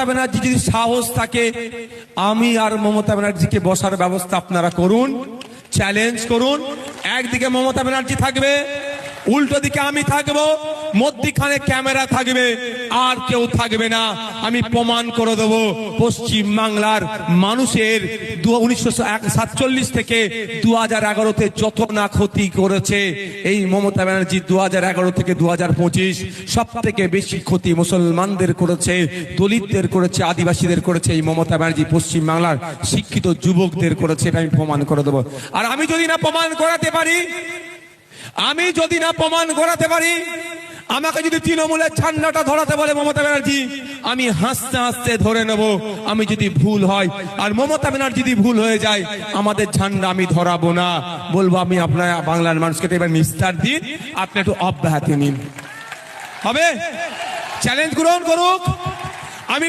মমতা ব্যানার্জি যদি সাহস থাকে, আমি আর মমতা ব্যানার্জিকে বসার ব্যবস্থা আপনারা করুন, চ্যালেঞ্জ করুন। একদিকে মমতা ব্যানার্জি থাকবে, উল্টো দিকে আমি থাকবো, মধ্যখানে ক্যামেরা থাকবে, আর কেউ থাকবে না। আমি প্রমাণ করে দেবো পশ্চিম বাংলার মানুষের 1947 থেকে 2011-তে যত না ক্ষতি করেছে এই মমতা ব্যানার্জি, 2011 থেকে 2025 সব থেকে বেশি ক্ষতি মুসলমানদের করেছে, দলিতদের করেছে, আদিবাসীদের করেছে এই মমতা ব্যানার্জি। পশ্চিম বাংলার শিক্ষিত যুবকদের করেছে, এটা আমি প্রমাণ করে দেবো। আর আমি যদি না প্রমাণ করাতে পারি, আমাকে যদি তৃণমূলের ঝান্ডাটা ধরাতে বলে মমতা ব্যানার্জি, আমি হাসতে হাসতে ধরে নেব আমি যদি ভুল হয়। আর মমতা ব্যানার্জি যদি ভুল হয়ে যায়, আমাদের ঝান্ডা আমি ধরাবো না, বলবো আমি আপনার বাংলার মানুষকে এবার নিস্তার দিন, আপনি একটু অব্যাহতি নিন। হবে? চ্যালেঞ্জ গ্রহণ করুক। আমি